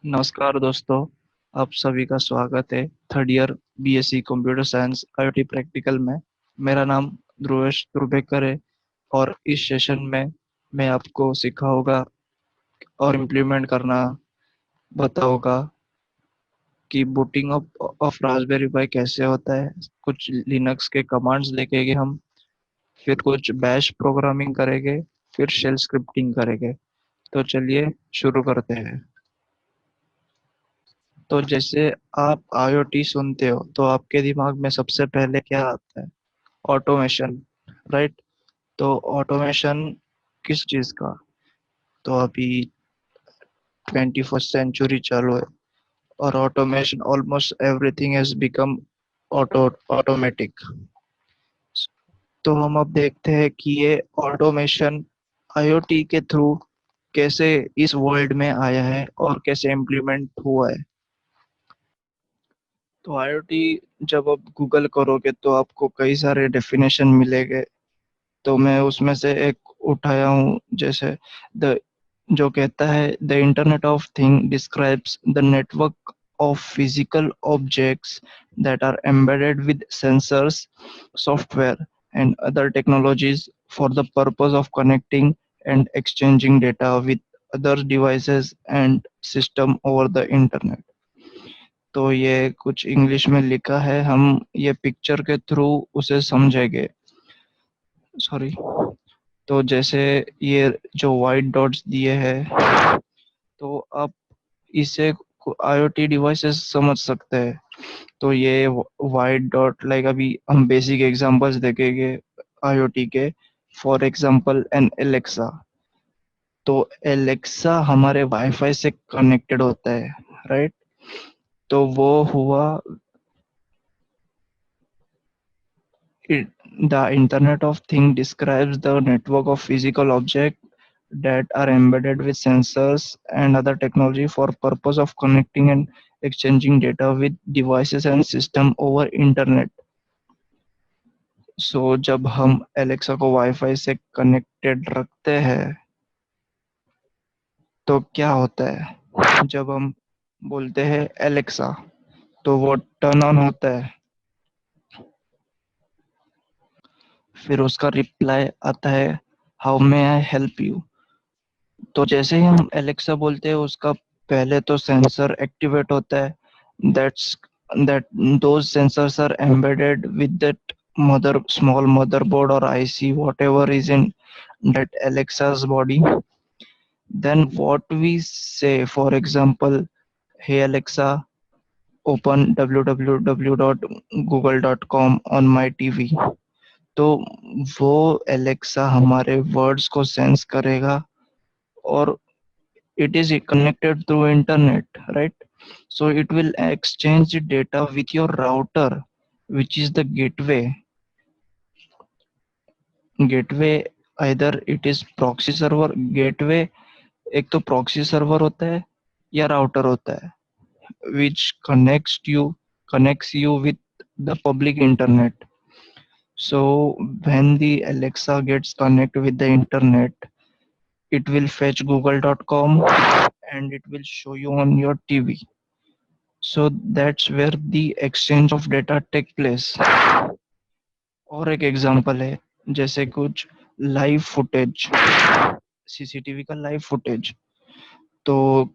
नमस्कार दोस्तों, आप सभी का स्वागत है third year BSc computer science IoT practical में। मेरा नाम ध्रुवेश तुर्भेकर है और इस सेशन में मैं आपको सिखाऊंगा और इम्प्लीमेंट करना बताऊंगा कि बूटिंग ऑफ रास्पबेरी पाई कैसे होता है। कुछ लिनक्स के कमांड्स लेके हम फिर कुछ बैश प्रोग्रामिंग करेंगे, फिर शेल स्क्रिप्टिंग करेंगे। तो चलिए शुरू करते हैं। तो जैसे आप आईओटी सुनते हो तो आपके दिमाग में सबसे पहले क्या आता है? Automation, right? तो ऑटोमेशन किस चीज का? तो अभी 21st सेंचुरी चालू है और automation almost everything has become automatic. तो हम अब देखते हैं कि ये ऑटोमेशन आईओटी के थ्रू कैसे इस वर्ल्ड में आया है और कैसे इम्प्लीमेंट हुआ है। तो आईओटी जब आप गूगल करोगे तो आपको कई सारे डेफिनेशन मिलेंगे। तो मैं उसमें से एक उठाया हूँ, जैसे द जो कहता है the internet of thing describes the network of physical objects that are embedded with sensors, software and other technologies for the purpose of connecting and exchanging data with other devices and system over the internet. तो ये कुछ English में लिखा है, हम ये picture के through उसे समझेंगे। सॉरी। तो जैसे ये जो वाइट डॉट्स दिए हैं, तो आप इसे आईओटी डिवाइसेस समझ सकते हैं। तो ये वाइट डॉट, लाइक अभी हम बेसिक एग्जांपल्स देखेंगे आईओटी के। For example an Alexa. तो एलेक्सा हमारे वाईफाई से कनेक्टेड होता है, राइट? तो वो हुआ It, the Internet of Things describes the network of physical objects that are embedded with sensors and other technology for purpose of connecting and exchanging data with devices and system over internet. So जब हम Alexa को wifi से connected रखते हैं तो क्या होता है? जब हम बोलते हैं एलेक्सा तो वो टर्न ऑन होता है, फिर उसका रिप्लाई आता है, how may I help you. तो जैसे ही हम एलेक्सा बोलते हैं उसका पहले तो सेंसर एक्टिवेट होता है। That's that those sensors are embedded with that mother small motherboard और IC whatever is in that Alexa's body. Then what we say, for example, hey Alexa, open www.google.com on my TV. तो वो Alexa हमारे words को sense करेगा और it is connected through internet, right? So it will exchange data with your router, which is the gateway either it is proxy server gateway। एक तो proxy server होता है या router होता है, which connects you with the public internet. So when the Alexa gets connected with the internet, it will fetch google.com and it will show you on your TV. So that's where the exchange of data take place। और एक example है, जैसे कुछ live footage, CCTV का live footage. तो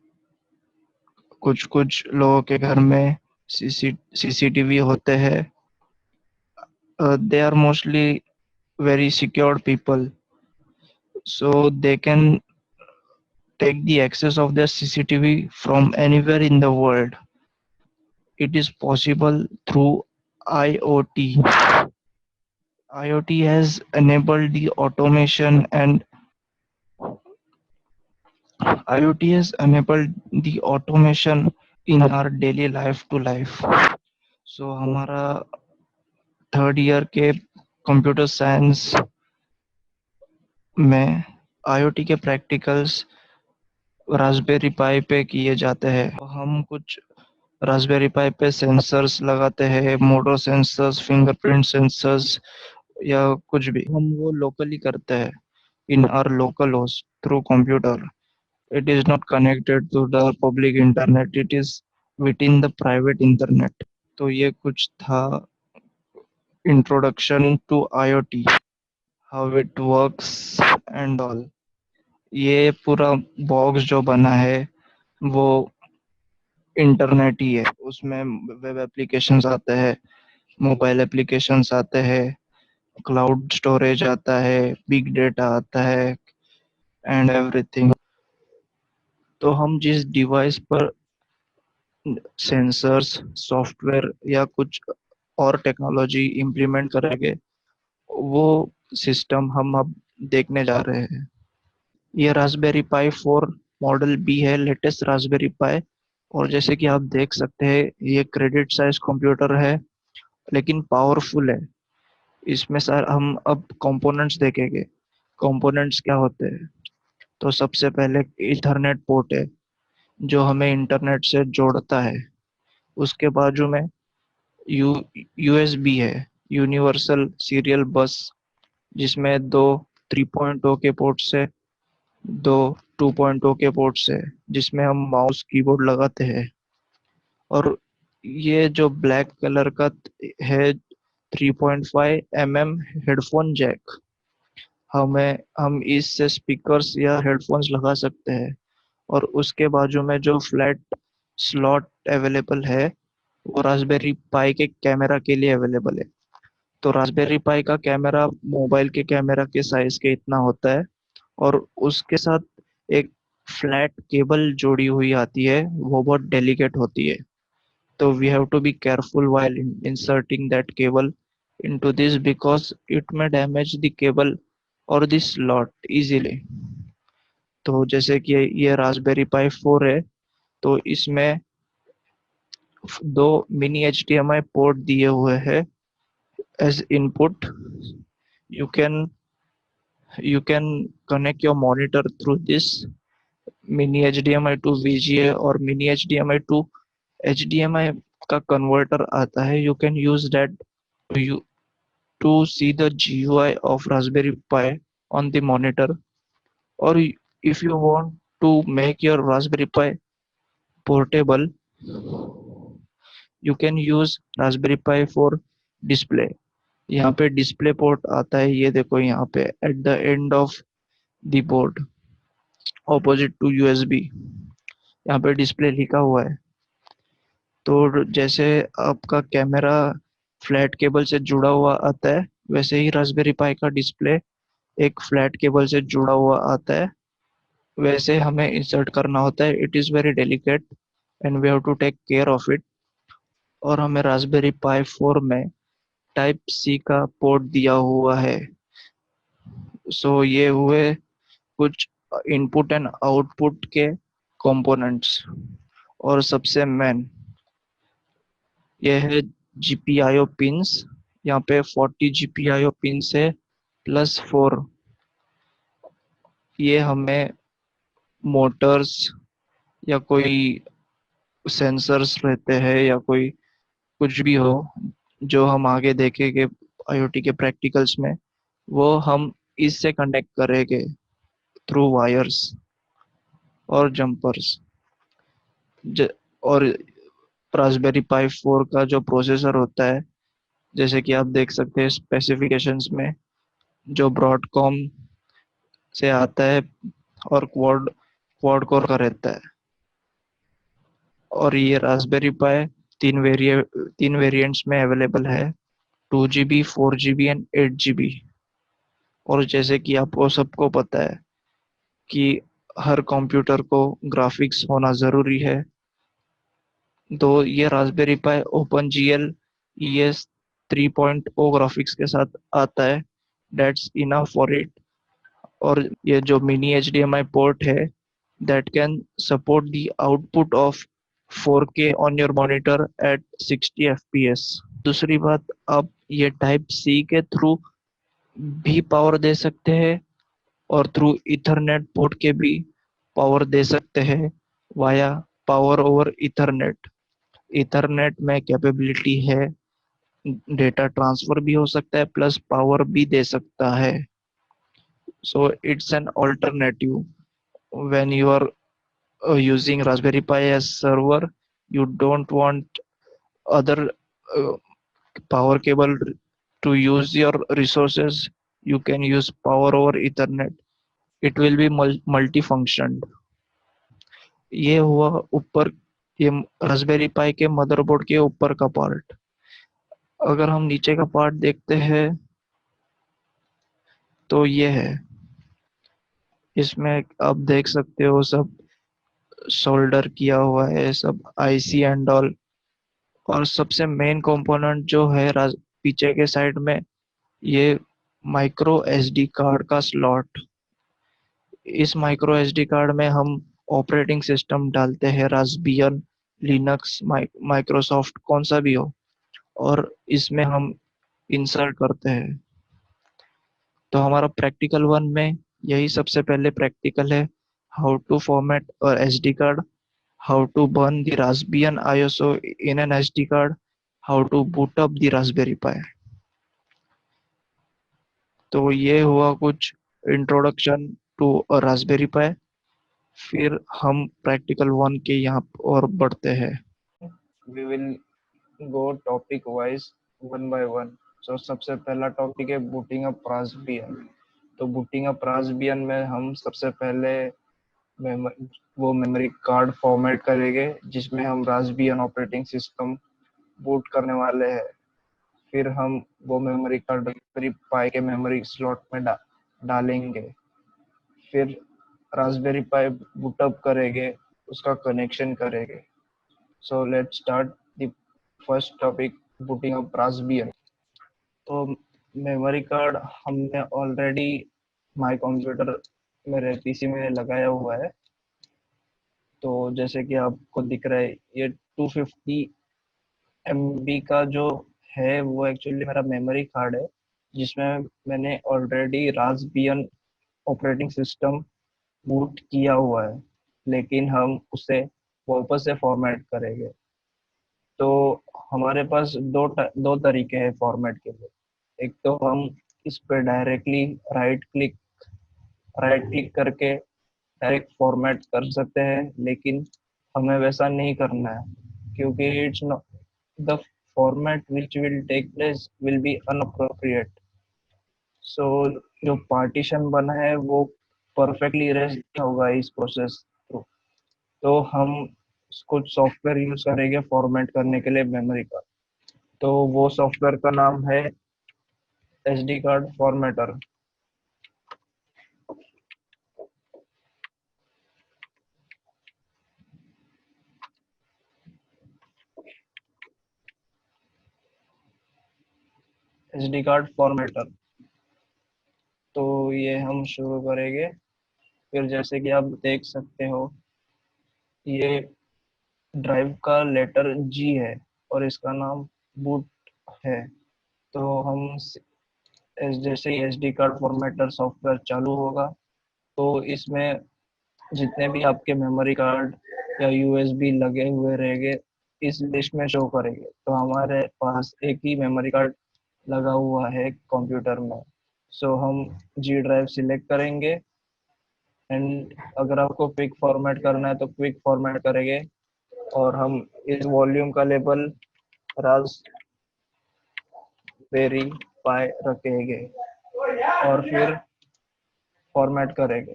कुछ कुछ लोगों के घर में सीसीटीवी होते हैं। They are mostly very secured people, so they can take the access of their CCTV from anywhere in the world. It is possible through IoT. IoT has enabled the automation and IoT has enabled the automation in our daily life to life। So हमारा third year के computer science में IoT के practicals Raspberry पाई पे किए जाते हैं। तो हम कुछ रास्पबेरी पाई पे सेंसर्स लगाते हैं, मोटर सेंसर्स, फिंगरप्रिंट सेंसर्स या कुछ भी हम वो लोकली करते हैं in our local host through computer. It is not connected to the public internet. It is within the private internet. तो ये कुछ था introduction to IoT, how it works and all. ये पूरा बॉक्स जो बना है वो इंटरनेट ही है। उसमें वेब एप्लीकेशंस आते हैं, मोबाइल एप्लीकेशंस आते हैं, क्लाउड स्टोरेज आता है, बिग डेटा आता है एंड एवरीथिंग। तो हम जिस डिवाइस पर सेंसर्स, सॉफ्टवेयर या कुछ और टेक्नोलॉजी इम्प्लीमेंट करेंगे, वो सिस्टम हम अब देखने जा रहे हैं। ये रास्पबेरी पाई 4 मॉडल बी है, लेटेस्ट रास्पबेरी पाई। और जैसे कि आप देख सकते हैं, ये क्रेडिट साइज कंप्यूटर है लेकिन पावरफुल है। इसमें सर हम अब कंपोनेंट्स देखेंगे। कंपोनेंट्स क्या होते हैं? तो सबसे पहले इथरनेट पोर्ट है जो हमें इंटरनेट से जोड़ता है। उसके बाजू में यू यूएसबी है, यूनिवर्सल सीरियल बस, जिसमें दो 3.0 के पोर्ट से, दो 2.0 के पोर्ट से, जिसमें हम माउस कीबोर्ड लगाते हैं। और ये जो ब्लैक कलर का है 3.5 mm हेडफोन जैक, हम इससे स्पीकर्स या हेडफोन्स लगा सकते हैं। और उसके बाजू में जो फ्लैट स्लॉट अवेलेबल है वो रास्पबेरी पाई के कैमरा के लिए अवेलेबल है। तो रास्पबेरी पाई का कैमरा मोबाइल के कैमरा के साइज के इतना होता है, और उसके साथ एक फ्लैट केबल जोड़ी हुई आती है, वो बहुत डेलिकेट होती है। तो we have to be careful while inserting that cable into this, because it may damage the cable or the slot easily। तो जैसे कि ये रास्पबेरी पाई 4 है, तो इसमें दो मिनी HDMI पोर्ट दिए हुए हैं as input. You can you can connect your monitor through this mini HDMI to VGA और mini HDMI to HDMI का कन्वर्टर आता है। You can use that to you to see the GUI of Raspberry Pi on the monitor, or if you want to make your Raspberry Pi portable, you can use Raspberry Pi for display। यहाँ पे display port आता है, ये देखो यहाँ पे at the end of the board, opposite to USB, यहाँ पे डिस्प्ले लिखा हुआ है। तो जैसे आपका कैमरा फ्लैट केबल से जुड़ा हुआ आता है, वैसे ही रास्पबेरी पाई का डिस्प्ले एक फ्लैट केबल से जुड़ा हुआ आता है। वैसे हमें इंसर्ट करना होता है। It is very delicate and we have to take care of it. और हमें रास्पबेरी पाई 4 में टाइप सी का पोर्ट दिया हुआ है। सो ये हुए कुछ इनपुट एंड आउटपुट के कंपोनेंट्स। और सबसे मेन ये है जीपीआईओ पिंस। यहाँ पे 40 जीपीआईओ पिंस है +4। ये हमें मोटर्स या कोई सेंसर्स रहते हैं या कोई कुछ भी हो जो हम आगे देखेंगे आईओटी के प्रैक्टिकल्स में, वो हम इससे कनेक्ट करेंगे थ्रू वायर्स और जंपर्स। और रास्पबेरी पाई 4 का जो प्रोसेसर होता है, जैसे कि आप देख सकते हैं स्पेसिफिकेशंस में, जो ब्रॉडकॉम से आता है और क्वाड क्वाड कोर का रहता है। और ये रास्पबेरी पाई तीन वेरिएंट्स में अवेलेबल है, 2 GB, 4 GB एंड 8 GB। और जैसे कि आपको सबको पता है कि हर कंप्यूटर को ग्राफिक्स होना ज़रूरी है, तो ये रास्पबेरी पाई ओपन जीएल ES 3.0 ग्राफिक्स के साथ आता है। Dates enough for it. और ये जो मिनी HDMI पोर्ट है, that can support the output of 4K on your monitor at 60 FPS। दूसरी बात, आप ये टाइप सी के थ्रू भी पावर दे सकते हैं और थ्रू इथरनेट पोर्ट के भी पावर दे सकते हैं via power over Ethernet. Ethernet में कैपेबिलिटी है, डेटा ट्रांसफर भी हो सकता है प्लस पावर भी दे सकता है। So it's an alternative when you are using Raspberry Pi as server, you don't want other uh, power cable to use your resources. You can use power over Ethernet. It will be multifunction. ये हुआ ऊपर, ये Raspberry पाई के motherboard के ऊपर का part. अगर हम नीचे का पार्ट देखते हैं तो ये है। इसमें आप देख सकते हो सब सोल्डर किया हुआ है, सब आईसी एंड ऑल। और सबसे मेन कंपोनेंट जो है पीछे के साइड में, ये माइक्रो एसडी कार्ड का स्लॉट। इस माइक्रो एसडी कार्ड में हम ऑपरेटिंग सिस्टम डालते हैं, रास्बियन, लिनक्स, माइक्रोसॉफ्ट, कौन सा भी हो, और इसमें हम इंसर्ट करते हैं। तो हमारा प्रैक्टिकल वन में यही सबसे पहले प्रैक्टिकल है, हाउ टू फॉर्मेट और SD card, how to burn the Raspbian ISO in an SD card, how to boot up the Raspberry Pi। तो ये हुआ कुछ इंट्रोडक्शन टू रास्पबेरी पाई। फिर हम प्रैक्टिकल वन के यहाँ और बढ़ते हैं। We will go topic wise one by one। So सबसे पहला टॉपिक है बूटिंग अप रास्पबियन। तो बूटिंग अप रास्पबियन में हम सबसे पहले वो मेमोरी कार्ड फॉर्मेट करेंगे जिसमें हम रास्पबियन ऑपरेटिंग सिस्टम बूट करने वाले हैं। फिर हम वो मेमोरी कार्ड रास्पबेरी पाई के मेमोरी स्लॉट में डालेंगे। फिर रास्पबेरी पाई बूटअप करेंगे, उसका कनेक्शन करेंगे। So let's start the first topic, booting up Raspbian. तो मेमोरी कार्ड हमने ऑलरेडी माई कंप्यूटर मेरे पीसी में लगाया हुआ है। तो जैसे कि आपको दिख रहा है, ये 250 MB का जो है वो एक्चुअली मेरा मेमोरी कार्ड है, जिसमें मैंने already Raspbian operating system boot किया हुआ है, लेकिन हम उसे वापस से फॉर्मेट करेंगे। तो हमारे पास दो तरीके हैं फॉर्मेट के लिए। एक तो हम इस पे डायरेक्टली राइट क्लिक करके डायरेक्ट फॉर्मेट कर सकते हैं, लेकिन हमें वैसा नहीं करना है, क्योंकि it's not the format which will take place will be unappropriate. So जो पार्टीशन बना है वो परफेक्टली रेस्ट होगा इस प्रोसेस थ्रू। तो हम कुछ सॉफ्टवेयर यूज करेंगे फॉर्मेट करने के लिए मेमोरी का। तो वो सॉफ्टवेयर का नाम है SD card formatter. SD card formatter. तो ये हम शुरू करेंगे। फिर जैसे कि आप देख सकते हो, ये ड्राइव का लेटर जी है और इसका नाम बूट है। तो हम जैसे ही एसडी कार्ड फॉर्मेटर सॉफ्टवेयर चालू होगा, तो इसमें जितने भी आपके मेमोरी कार्ड या यूएसबी लगे हुए रहेंगे इस लिस्ट में शो करेंगे। तो हमारे पास एक ही मेमोरी कार्ड लगा हुआ है कंप्यूटर में। सो हम जी ड्राइव सिलेक्ट करेंगे, एंड अगर आपको क्विक फॉर्मेट करना है तो क्विक फॉर्मेट करेंगे, और हम इस वॉल्यूम का लेबल रास्पबेरी पाई रखेंगे और फिर फॉर्मेट करेंगे।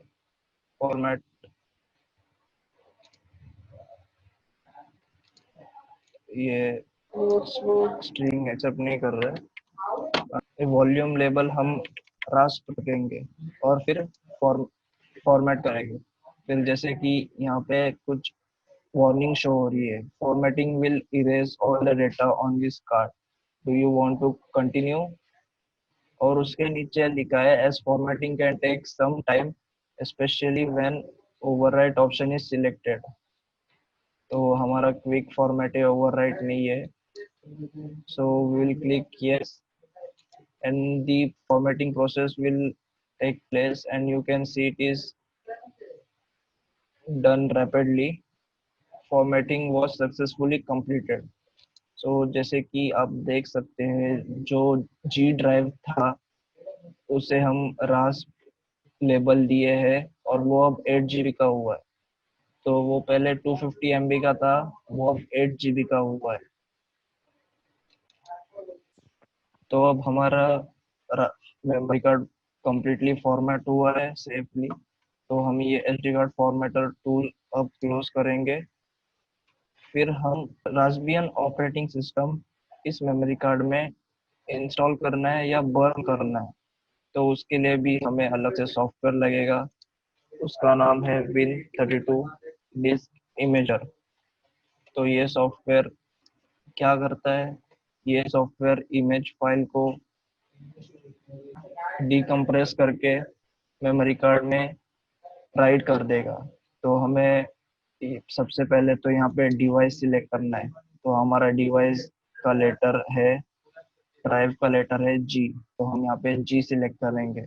फॉर्मेट, ये स्ट्रिंग एक्सेप्ट नहीं कर रहे। वॉल्यूम लेबल हम रास्प रखेंगे और फिर फॉर्मेट करेंगे। फिर जैसे कि यहाँ पे कुछ वार्निंग शो हो रही है, formatting will erase all the data on this card, do you want to continue. और उसके नीचे लिखा है as formatting can take some time especially when overwrite option is selected. तो हमारा क्विक फॉर्मेट है, ओवरराइट नहीं है। So we will click yes and the formatting process will take place, and you can see it is done rapidly। Formatting was successfully completed। So जैसे कि आप देख सकते हैं, जो जी ड्राइव था उसे हम रास लेबल दिए हैं और वो अब 8 GB का हुआ है। तो वो पहले 250 MB का था, वो अब 8 GB का हुआ है। तो अब हमारा मेमोरी कार्ड कंप्लीटली फॉर्मेट हुआ है सेफली। तो हम ये SD कार्ड फॉर्मेटर टूल अब क्लोज करेंगे। फिर हम रास्बियन ऑपरेटिंग सिस्टम इस मेमोरी कार्ड में इंस्टॉल करना है या बर्न करना है, तो उसके लिए भी हमें अलग से सॉफ्टवेयर लगेगा। उसका नाम है Win32 डिस्क इमेजर। तो ये सॉफ्टवेयर क्या करता है? ये सॉफ्टवेयर इमेज फाइल को डिकम्प्रेस करके मेमोरी कार्ड में राइट कर देगा। तो हमें सबसे पहले तो यहाँ पे डिवाइस सिलेक्ट करना है। तो हमारा डिवाइस का लेटर है, ड्राइव का लेटर है जी, तो हम यहाँ पे जी सिलेक्ट करेंगे।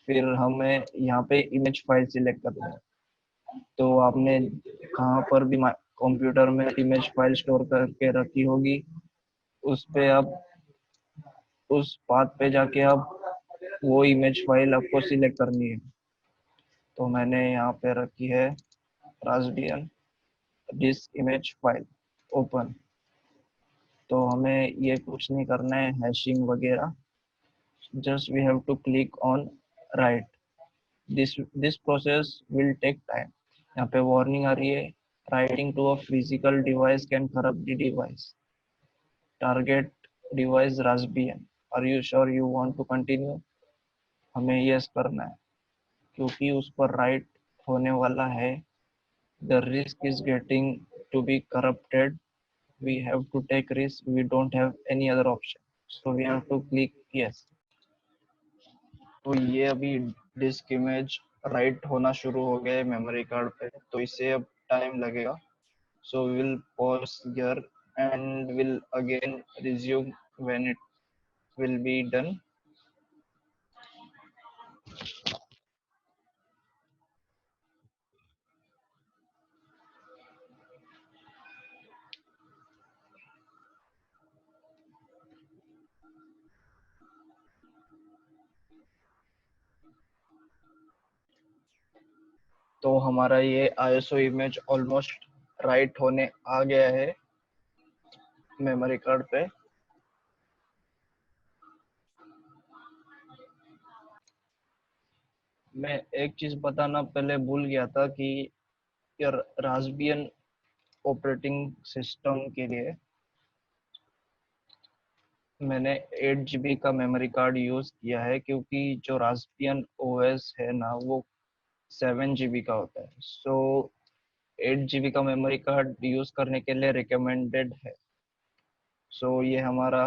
फिर हमें यहाँ पे इमेज फाइल सिलेक्ट करना है। तो आपने कहाँ पर भी कंप्यूटर में इमेज फाइल स्टोर करके रखी होगी, उस पे आप उस पाथ पे जाके आप वो इमेज फाइल आपको सिलेक्ट करनी है। तो मैंने यहाँ पे रखी है Raspbian disk image file open. तो हमें ये कुछ नहीं करना है हैशिंग वगैरह, just we have to click on write. This process will take time. यहाँ पे वार्निंग आ रही है, writing to a physical device can corrupt the device, target device Raspbian, are you sure you want to continue. हमें yes करना है क्योंकि उस पर राइट होने वाला है। The risk is getting to be corrupted, we have to take risk, we don't have any other option, so we have to click yes। तो ये अभी डिस्क इमेज राइट होना शुरू हो गया है मेमोरी कार्ड पे, तो इसे अब टाइम लगेगा। So will pause here and will again resume when it will be done. तो हमारा ये आईएसओ इमेज ऑलमोस्ट राइट होने आ गया है मेमोरी कार्ड पे। मैं एक चीज बताना पहले भूल गया था कि यार रास्बियन ऑपरेटिंग सिस्टम के लिए मैंने 8 GB का मेमोरी कार्ड यूज किया है, क्योंकि जो रास्पियन ओएस है ना वो 7 GB का होता है। सो 8 GB का मेमोरी कार्ड यूज करने के लिए रिकमेंडेड है। सो ये हमारा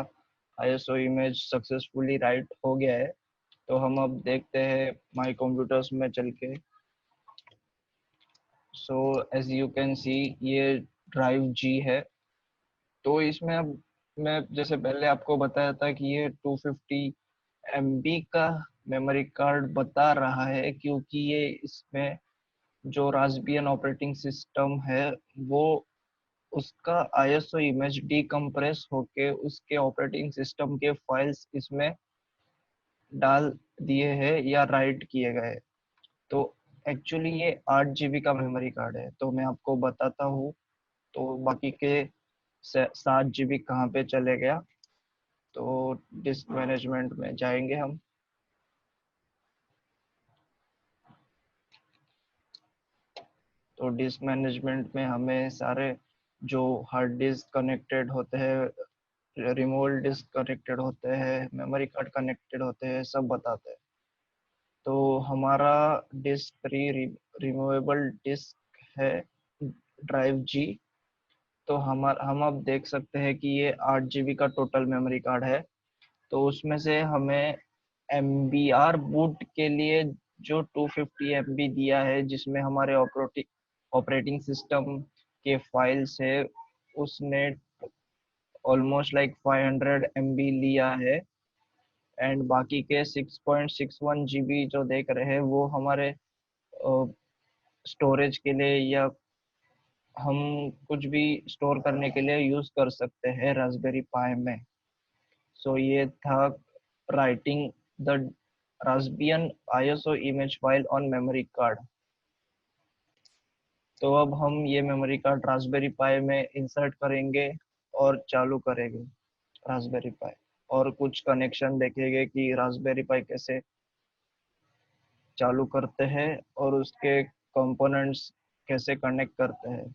आईएसओ इमेज सक्सेसफुली राइट हो गया है। तो हम अब देखते हैं माई कंप्यूटर्स में चल के। So as you can see ये ड्राइव जी है। तो इसमें अब मैं जैसे पहले आपको बताया था कि ये 250 MB का मेमोरी कार्ड बता रहा है, क्योंकि ये इसमें जो रास्बियन ऑपरेटिंग सिस्टम है वो उसका आईएसओ इमेज डीकम्प्रेस होके उसके ऑपरेटिंग सिस्टम के फाइल्स इसमें डाल दिए हैं या राइट किए गए। तो एक्चुअली ये 8 GB का मेमोरी कार्ड है। तो मैं आपको बताता हूँ तो बाकी के 7 GB कहाँ पे चले गया। तो डिस्क मैनेजमेंट में जाएंगे हम। तो डिस्क मैनेजमेंट में हमें सारे जो हार्ड डिस्क कनेक्टेड होते हैं, रिमूवल डिस्क कनेक्टेड होते हैं, मेमोरी कार्ड कनेक्टेड होते हैं, सब बताते हैं। तो हमारा डिस्क रिमूवेबल डिस्क है ड्राइव जी। तो हम अब देख सकते हैं कि ये 8 GB का टोटल मेमोरी कार्ड है। तो उसमें से हमें MBR बूट के लिए जो 250 MB दिया है, जिसमें हमारे ऑपरेटिंग सिस्टम के फाइल्स है, उसने ऑलमोस्ट लाइक 500 MB लिया है। एंड बाकी के 6.61 GB जो देख रहे हैं वो हमारे स्टोरेज के लिए या हम कुछ भी स्टोर करने के लिए यूज कर सकते हैं रास्पबेरी पाई में। सो ये था writing the Raspbian ISO image file on memory card. तो अब हम ये मेमोरी कार्ड रास्पबेरी पाई में इंसर्ट करेंगे और चालू करेंगे रास्पबेरी पाई, और कुछ कनेक्शन देखेंगे कि रास्पबेरी पाई कैसे चालू करते हैं और उसके कंपोनेंट्स कैसे कनेक्ट करते हैं।